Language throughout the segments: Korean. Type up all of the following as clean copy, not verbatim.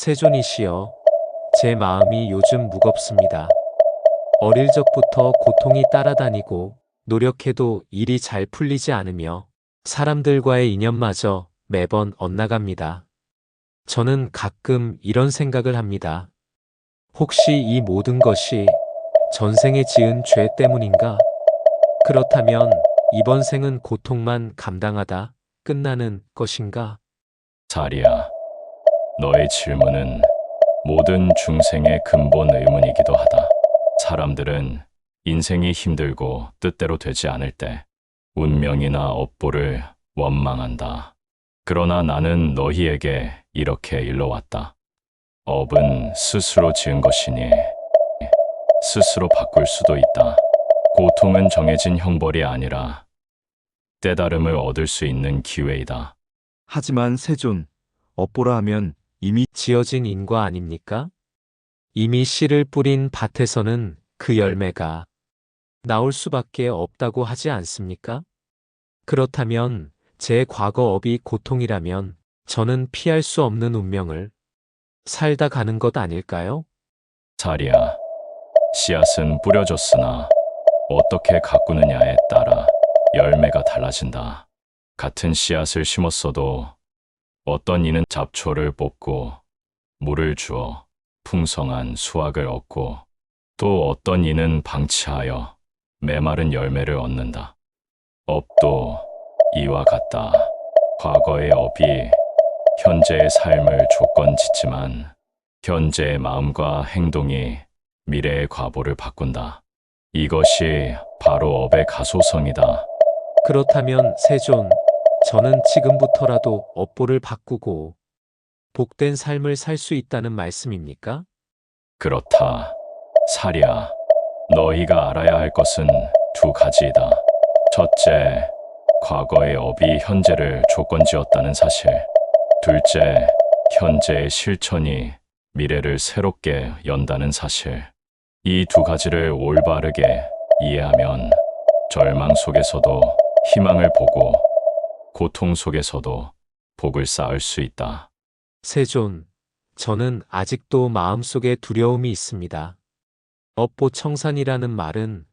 세존이시여, 제 마음이 요즘 무겁습니다. 어릴 적부터 고통이 따라다니고 노력해도 일이 잘 풀리지 않으며 사람들과의 인연마저 매번 엇나갑니다. 저는 가끔 이런 생각을 합니다. 혹시 이 모든 것이 전생에 지은 죄 때문인가? 그렇다면 이번 생은 고통만 감당하다 끝나는 것인가? 자리야, 너의 질문은 모든 중생의 근본 의문이기도 하다. 사람들은 인생이 힘들고 뜻대로 되지 않을 때 운명이나 업보를 원망한다. 그러나 나는 너희에게 이렇게 일러왔다. 업은 스스로 지은 것이니 스스로 바꿀 수도 있다. 고통은 정해진 형벌이 아니라 깨달음을 얻을 수 있는 기회이다. 하지만 세존, 업보라 하면 이미 지어진 인과 아닙니까? 이미 씨를 뿌린 밭에서는 그 열매가 나올 수밖에 없다고 하지 않습니까? 그렇다면 제 과거 업이 고통이라면 저는 피할 수 없는 운명을 살다 가는 것 아닐까요? 자리야, 씨앗은 뿌려졌으나 어떻게 가꾸느냐에 따라 열매가 달라진다. 같은 씨앗을 심었어도 어떤 이는 잡초를 뽑고 물을 주어 풍성한 수확을 얻고 또 어떤 이는 방치하여 메마른 열매를 얻는다. 업도 이와 같다. 과거의 업이 현재의 삶을 조건 짓지만 현재의 마음과 행동이 미래의 과보를 바꾼다. 이것이 바로 업의 가소성이다. 그렇다면 세존, 저는 지금부터라도 업보를 바꾸고 복된 삶을 살 수 있다는 말씀입니까? 그렇다. 사랴, 너희가 알아야 할 것은 두 가지이다. 첫째, 과거의 업이 현재를 조건지었다는 사실. 둘째, 현재의 실천이 미래를 새롭게 연다는 사실. 이 두 가지를 올바르게 이해하면 절망 속에서도 희망을 보고 고통 속에서도 복을 쌓을 수 있다. 세존, 저는 아직도 마음속에 두려움이 있습니다. 업보청산이라는 말은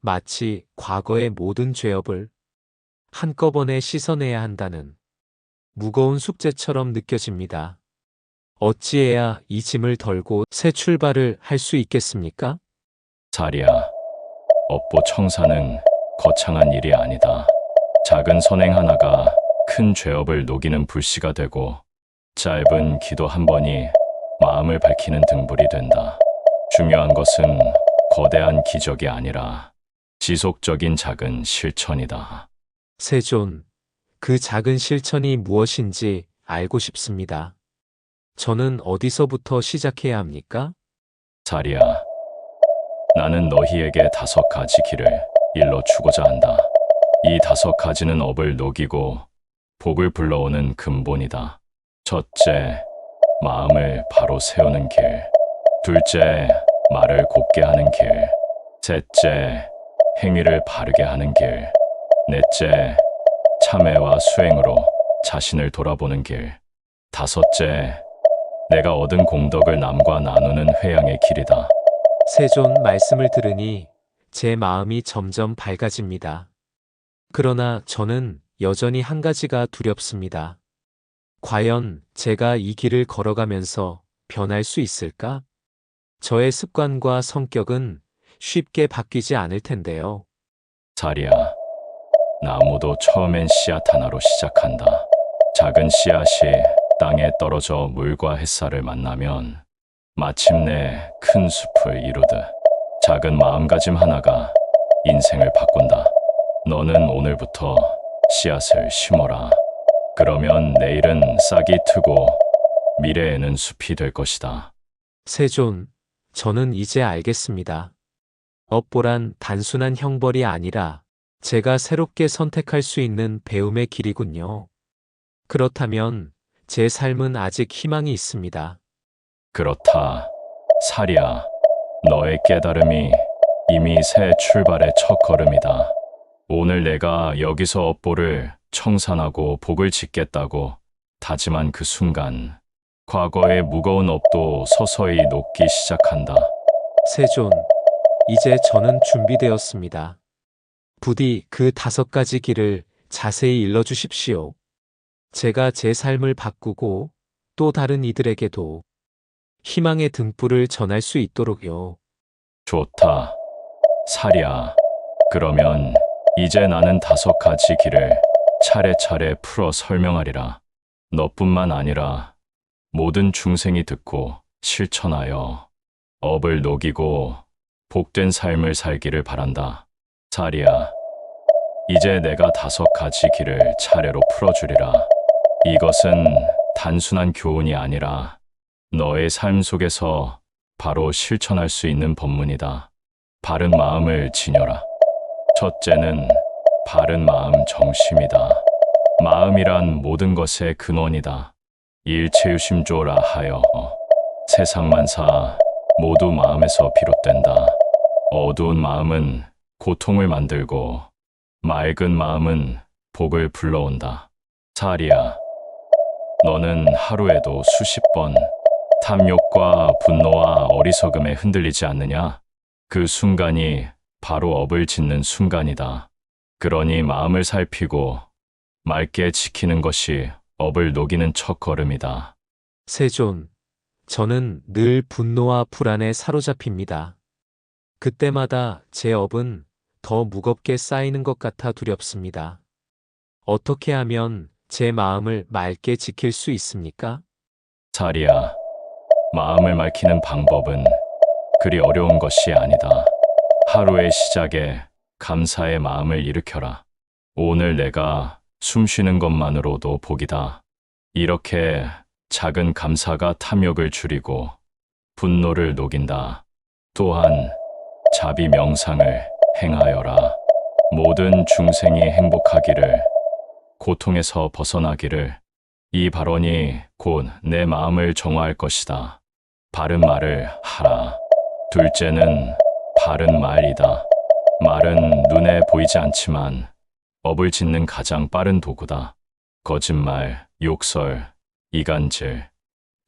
마치 과거의 모든 죄업을 한꺼번에 씻어내야 한다는 무거운 숙제처럼 느껴집니다. 어찌해야 이 짐을 덜고 새 출발을 할 수 있겠습니까? 자리야, 업보 청산은 거창한 일이 아니다. 작은 선행 하나가 큰 죄업을 녹이는 불씨가 되고 짧은 기도 한 번이 마음을 밝히는 등불이 된다. 중요한 것은 거대한 기적이 아니라 지속적인 작은 실천이다. 세존, 그 작은 실천이 무엇인지 알고 싶습니다. 저는 어디서부터 시작해야 합니까? 자리야, 나는 너희에게 5가지 길을 일러주고자 한다. 이 5가지는 업을 녹이고 복을 불러오는 근본이다. 첫째, 마음을 바로 세우는 길. 둘째, 말을 곱게 하는 길. 셋째, 행위를 바르게 하는 길. 넷째, 참회와 수행으로 자신을 돌아보는 길. 다섯째, 내가 얻은 공덕을 남과 나누는 회양의 길이다. 세존 말씀을 들으니 제 마음이 점점 밝아집니다. 그러나 저는 여전히 한 가지가 두렵습니다. 과연 제가 이 길을 걸어가면서 변할 수 있을까? 저의 습관과 성격은 쉽게 바뀌지 않을 텐데요. 자리야, 나무도 처음엔 씨앗 하나로 시작한다. 작은 씨앗이 땅에 떨어져 물과 햇살을 만나면 마침내 큰 숲을 이루듯 작은 마음가짐 하나가 인생을 바꾼다. 너는 오늘부터 씨앗을 심어라. 그러면 내일은 싹이 트고 미래에는 숲이 될 것이다. 세존, 저는 이제 알겠습니다. 업보란 단순한 형벌이 아니라 제가 새롭게 선택할 수 있는 배움의 길이군요. 그렇다면 제 삶은 아직 희망이 있습니다. 그렇다. 사랴, 너의 깨달음이 이미 새 출발의 첫걸음이다. 오늘 내가 여기서 업보를 청산하고 복을 짓겠다고 다짐한 그 순간 과거의 무거운 업도 서서히 녹기 시작한다. 세존, 이제 저는 준비되었습니다. 부디 그 5가지 길을 자세히 일러주십시오. 제가 제 삶을 바꾸고 또 다른 이들에게도 희망의 등불을 전할 수 있도록요. 좋다. 사리야. 그러면 이제 나는 5가지 길을 차례차례 풀어 설명하리라. 너뿐만 아니라 모든 중생이 듣고 실천하여 업을 녹이고 복된 삶을 살기를 바란다. 사리야. 이제 내가 5가지 길을 차례로 풀어주리라. 이것은 단순한 교훈이 아니라 너의 삶 속에서 바로 실천할 수 있는 법문이다. 바른 마음을 지녀라. 첫째는 바른 마음 정심이다. 마음이란 모든 것의 근원이다. 일체유심조라 하여 세상 만사 모두 마음에서 비롯된다. 어두운 마음은 고통을 만들고 맑은 마음은 복을 불러온다. 사리야, 너는 하루에도 수십 번 탐욕과 분노와 어리석음에 흔들리지 않느냐? 그 순간이 바로 업을 짓는 순간이다. 그러니 마음을 살피고 맑게 지키는 것이 업을 녹이는 첫걸음이다. 세존, 저는 늘 분노와 불안에 사로잡힙니다. 그때마다 제 업은 더 무겁게 쌓이는 것 같아 두렵습니다. 어떻게 하면 제 마음을 맑게 지킬 수 있습니까? 사리야, 마음을 맑히는 방법은 그리 어려운 것이 아니다. 하루의 시작에 감사의 마음을 일으켜라. 오늘 내가 숨 쉬는 것만으로도 복이다. 이렇게 작은 감사가 탐욕을 줄이고 분노를 녹인다. 또한 자비 명상을 행하여라. 모든 중생이 행복하기를, 고통에서 벗어나기를. 이 발언이 곧 내 마음을 정화할 것이다. 바른 말을 하라. 둘째는 바른 말이다. 말은 눈에 보이지 않지만 업을 짓는 가장 빠른 도구다. 거짓말, 욕설, 이간질,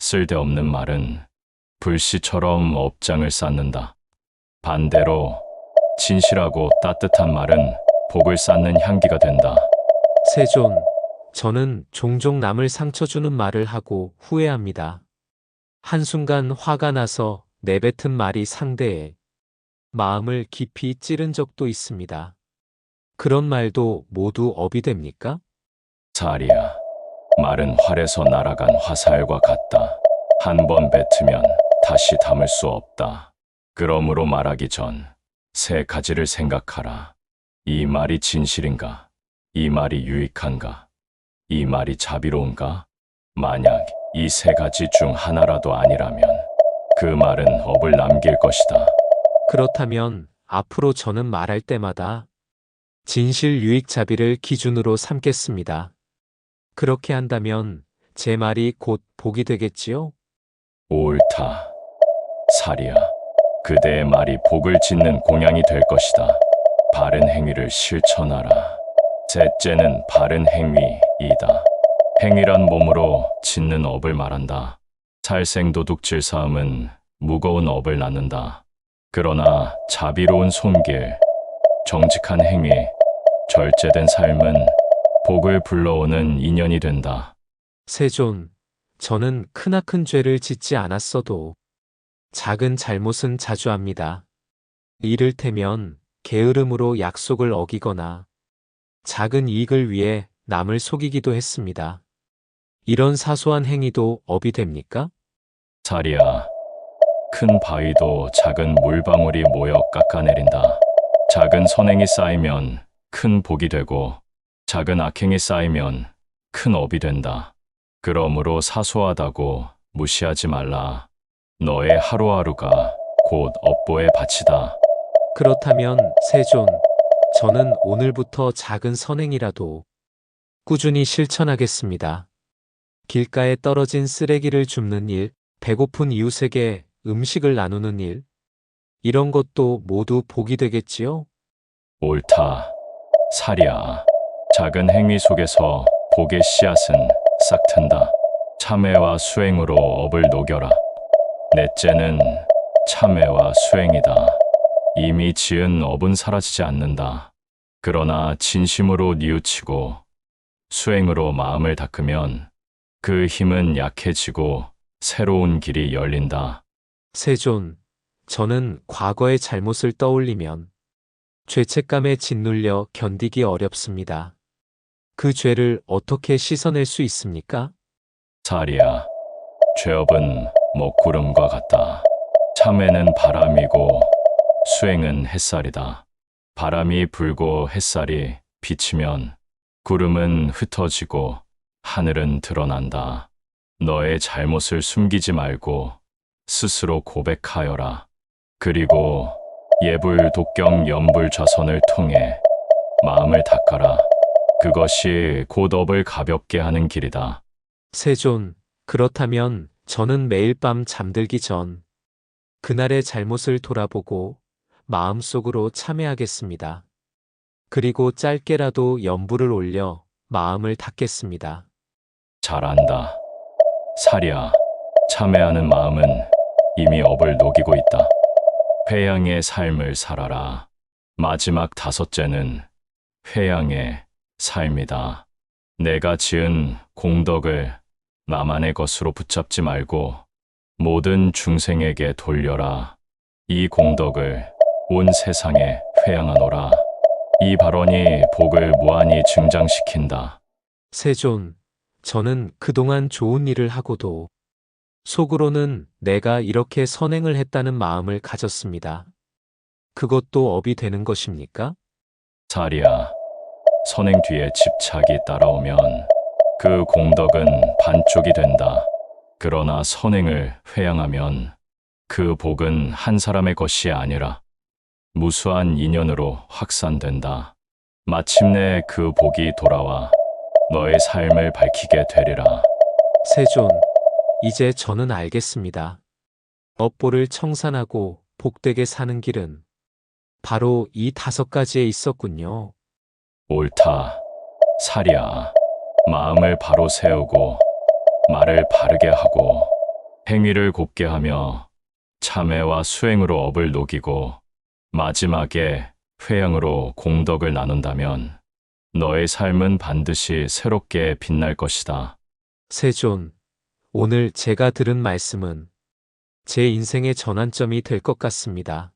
쓸데없는 말은 불씨처럼 업장을 쌓는다. 반대로 진실하고 따뜻한 말은 복을 쌓는 향기가 된다. 세존, 저는 종종 남을 상처 주는 말을 하고 후회합니다. 한순간 화가 나서 내뱉은 말이 상대의 마음을 깊이 찌른 적도 있습니다. 그런 말도 모두 업이 됩니까? 사리야, 말은 활에서 날아간 화살과 같다. 한 번 뱉으면 다시 담을 수 없다. 그러므로 말하기 전 3가지를 생각하라. 이 말이 진실인가? 이 말이 유익한가? 이 말이 자비로운가? 만약 이 3가지 중 하나라도 아니라면 그 말은 업을 남길 것이다. 그렇다면 앞으로 저는 말할 때마다 진실 유익 자비를 기준으로 삼겠습니다. 그렇게 한다면 제 말이 곧 복이 되겠지요? 옳다. 사리야, 그대의 말이 복을 짓는 공양이 될 것이다. 바른 행위를 실천하라. 셋째는 바른 행위이다. 행위란 몸으로 짓는 업을 말한다. 살생도둑질 싸움은 무거운 업을 낳는다. 그러나 자비로운 손길, 정직한 행위, 절제된 삶은 복을 불러오는 인연이 된다. 세존, 저는 크나큰 죄를 짓지 않았어도 작은 잘못은 자주 합니다. 이를테면 게으름으로 약속을 어기거나 작은 이익을 위해 남을 속이기도 했습니다. 이런 사소한 행위도 업이 됩니까? 사리야, 큰 바위도 작은 물방울이 모여 깎아내린다. 작은 선행이 쌓이면 큰 복이 되고 작은 악행이 쌓이면 큰 업이 된다. 그러므로 사소하다고 무시하지 말라. 너의 하루하루가 곧 업보의 밭이다. 그렇다면 세존, 저는 오늘부터 작은 선행이라도 꾸준히 실천하겠습니다. 길가에 떨어진 쓰레기를 줍는 일, 배고픈 이웃에게 음식을 나누는 일, 이런 것도 모두 복이 되겠지요? 옳다. 사리야, 작은 행위 속에서 복의 씨앗은 싹 튼다. 참회와 수행으로 업을 녹여라. 넷째는 참회와 수행이다. 이미 지은 업은 사라지지 않는다. 그러나 진심으로 뉘우치고 수행으로 마음을 닦으면 그 힘은 약해지고 새로운 길이 열린다. 세존, 저는 과거의 잘못을 떠올리면 죄책감에 짓눌려 견디기 어렵습니다. 그 죄를 어떻게 씻어낼 수 있습니까? 사리야, 죄업은 먹구름과 같다. 참회는 바람이고 수행은 햇살이다. 바람이 불고 햇살이 비치면 구름은 흩어지고 하늘은 드러난다. 너의 잘못을 숨기지 말고 스스로 고백하여라. 그리고 예불 독경 연불 좌선을 통해 마음을 닦아라. 그것이 곧 업을 가볍게 하는 길이다. 세존, 그렇다면 저는 매일 밤 잠들기 전 그날의 잘못을 돌아보고 마음속으로 참회하겠습니다. 그리고 짧게라도 연불을 올려 마음을 닦겠습니다. 잘한다. 사리야, 참회하는 마음은 이미 업을 녹이고 있다. 회양의 삶을 살아라. 마지막 다섯째는 회양의 삶이다. 내가 지은 공덕을 나만의 것으로 붙잡지 말고 모든 중생에게 돌려라. 이 공덕을 온 세상에 회양하노라. 이 발언이 복을 무한히 증장시킨다. 세존, 저는 그동안 좋은 일을 하고도 속으로는 내가 이렇게 선행을 했다는 마음을 가졌습니다. 그것도 업이 되는 것입니까? 사리야, 선행 뒤에 집착이 따라오면 그 공덕은 반쪽이 된다. 그러나 선행을 회양하면 그 복은 한 사람의 것이 아니라 무수한 인연으로 확산된다. 마침내 그 복이 돌아와 너의 삶을 밝히게 되리라. 세존, 이제 저는 알겠습니다. 업보를 청산하고 복되게 사는 길은 바로 이 5가지에 있었군요. 옳다. 사리야, 마음을 바로 세우고 말을 바르게 하고 행위를 곱게 하며 참회와 수행으로 업을 녹이고 마지막에 회양으로 공덕을 나눈다면 너의 삶은 반드시 새롭게 빛날 것이다. 세존, 오늘 제가 들은 말씀은 제 인생의 전환점이 될 것 같습니다.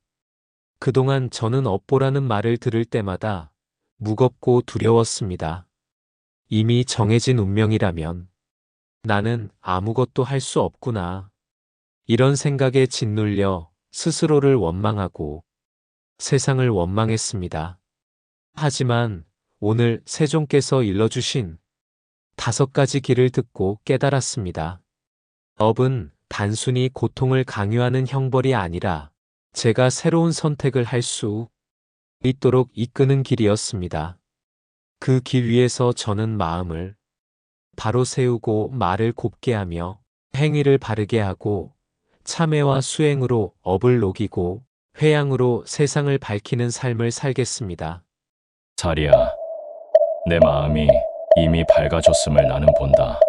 그동안 저는 업보라는 말을 들을 때마다 무겁고 두려웠습니다. 이미 정해진 운명이라면 나는 아무것도 할 수 없구나. 이런 생각에 짓눌려 스스로를 원망하고 세상을 원망했습니다. 하지만 오늘 세종께서 일러주신 5가지 길을 듣고 깨달았습니다. 업은 단순히 고통을 강요하는 형벌이 아니라 제가 새로운 선택을 할 수 있도록 이끄는 길이었습니다. 그 길 위에서 저는 마음을 바로 세우고 말을 곱게 하며 행위를 바르게 하고 참회와 수행으로 업을 녹이고 회양으로 세상을 밝히는 삶을 살겠습니다. 사리야, 내 마음이 이미 밝아졌음을 나는 본다.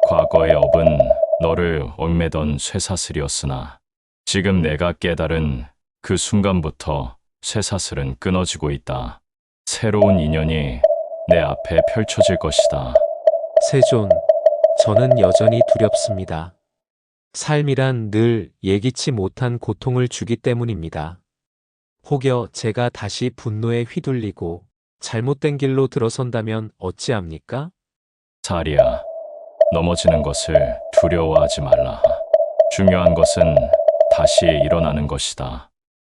과거의 업은 너를 얽매던 쇠사슬이었으나 지금 내가 깨달은 그 순간부터 쇠사슬은 끊어지고 있다. 새로운 인연이 내 앞에 펼쳐질 것이다. 세존, 저는 여전히 두렵습니다. 삶이란 늘 예기치 못한 고통을 주기 때문입니다. 혹여 제가 다시 분노에 휘둘리고 잘못된 길로 들어선다면 어찌합니까? 사리야, 넘어지는 것을 두려워하지 말라. 중요한 것은 다시 일어나는 것이다.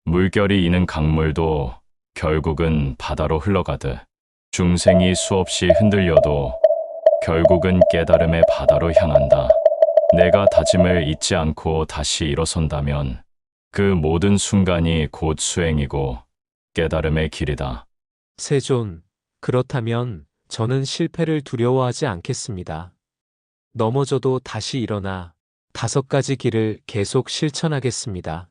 물결이 이는 강물도 결국은 바다로 흘러가듯 중생이 수없이 흔들려도 결국은 깨달음의 바다로 향한다. 내가 다짐을 잊지 않고 다시 일어선다면 그 모든 순간이 곧 수행이고 깨달음의 길이다. 세존, 그렇다면 저는 실패를 두려워하지 않겠습니다. 넘어져도 다시 일어나 5가지 길을 계속 실천하겠습니다.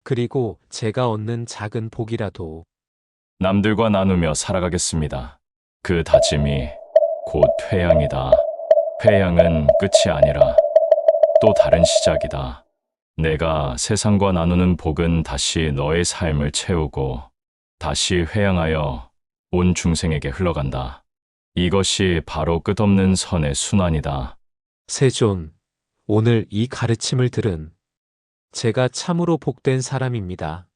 그리고 제가 얻는 작은 복이라도 남들과 나누며 살아가겠습니다. 그 다짐이 곧 회양이다. 회양은 끝이 아니라 또 다른 시작이다. 내가 세상과 나누는 복은 다시 너의 삶을 채우고 다시 회양하여 온 중생에게 흘러간다. 이것이 바로 끝없는 선의 순환이다. 세존, 오늘 이 가르침을 들은 제가 참으로 복된 사람입니다.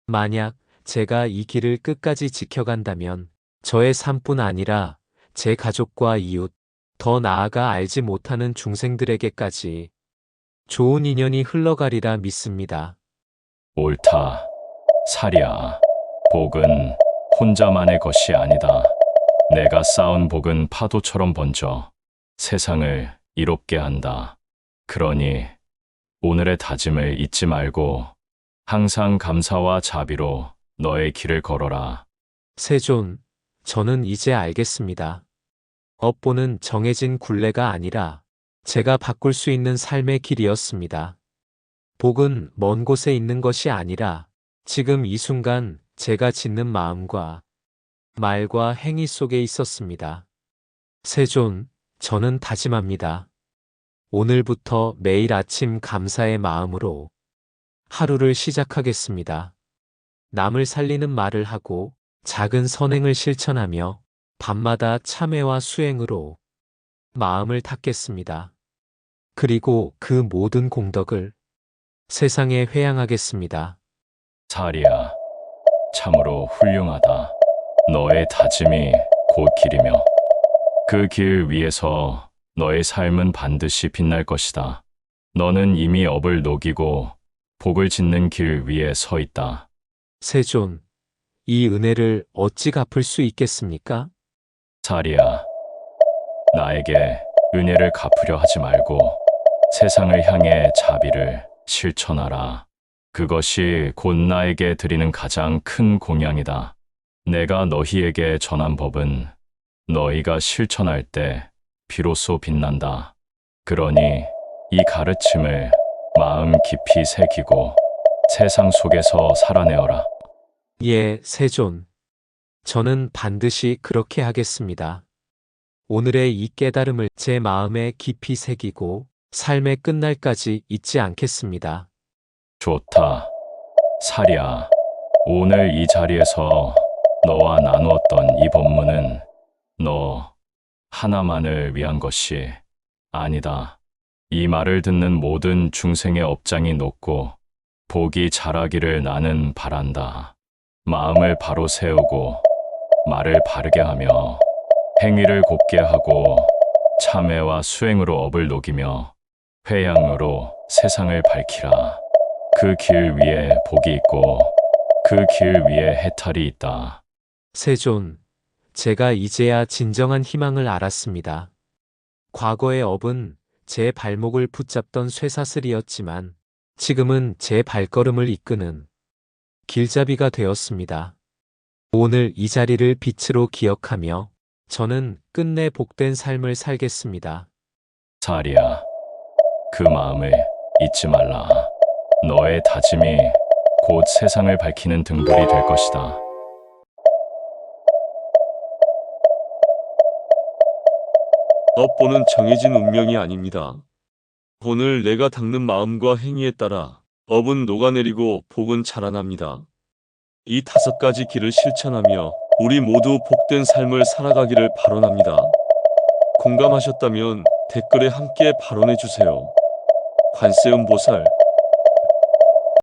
만약 제가 이 길을 끝까지 지켜간다면 저의 삶뿐 아니라 제 가족과 이웃, 더 나아가 알지 못하는 중생들에게까지 좋은 인연이 흘러가리라 믿습니다. 옳다. 사리야. 복은 혼자만의 것이 아니다. 내가 쌓은 복은 파도처럼 번져 세상을 이롭게 한다. 그러니 오늘의 다짐을 잊지 말고 항상 감사와 자비로 너의 길을 걸어라. 세존, 저는 이제 알겠습니다. 업보는 정해진 굴레가 아니라 제가 바꿀 수 있는 삶의 길이었습니다. 복은 먼 곳에 있는 것이 아니라 지금 이 순간 제가 짓는 마음과 말과 행위 속에 있었습니다. 세존, 저는 다짐합니다. 오늘부터 매일 아침 감사의 마음으로 하루를 시작하겠습니다. 남을 살리는 말을 하고 작은 선행을 실천하며 밤마다 참회와 수행으로 마음을 닦겠습니다. 그리고 그 모든 공덕을 세상에 회양하겠습니다. 사리야. 참으로 훌륭하다. 너의 다짐이 곧 길이며 그 길 위에서 너의 삶은 반드시 빛날 것이다. 너는 이미 업을 녹이고 복을 짓는 길 위에 서 있다. 세존, 이 은혜를 어찌 갚을 수 있겠습니까? 사리야. 나에게 은혜를 갚으려 하지 말고 세상을 향해 자비를 실천하라. 그것이 곧 나에게 드리는 가장 큰 공양이다. 내가 너희에게 전한 법은 너희가 실천할 때 비로소 빛난다. 그러니 이 가르침을 마음 깊이 새기고 세상 속에서 살아내어라. 예, 세존. 저는 반드시 그렇게 하겠습니다. 오늘의 이 깨달음을 제 마음에 깊이 새기고 삶의 끝날까지 잊지 않겠습니다. 좋다. 사리야. 오늘 이 자리에서 너와 나누었던 이 법문은 너 하나만을 위한 것이 아니다. 이 말을 듣는 모든 중생의 업장이 높고 복이 자라기를 나는 바란다. 마음을 바로 세우고 말을 바르게 하며 행위를 곱게 하고 참회와 수행으로 업을 녹이며 회양으로 세상을 밝히라. 그 길 위에 복이 있고 그 길 위에 해탈이 있다. 세존, 제가 이제야 진정한 희망을 알았습니다. 과거의 업은 제 발목을 붙잡던 쇠사슬이었지만 지금은 제 발걸음을 이끄는 길잡이가 되었습니다. 오늘 이 자리를 빛으로 기억하며 저는 끝내 복된 삶을 살겠습니다. 사리야. 그 마음을 잊지 말라. 너의 다짐이 곧 세상을 밝히는 등불이 될 것이다. 업보는 정해진 운명이 아닙니다. 오늘 내가 닦는 마음과 행위에 따라 업은 녹아내리고 복은 자라납니다. 이 5가지 길을 실천하며 우리 모두 복된 삶을 살아가기를 발언합니다. 공감하셨다면 댓글에 함께 발언해 주세요. 관세음보살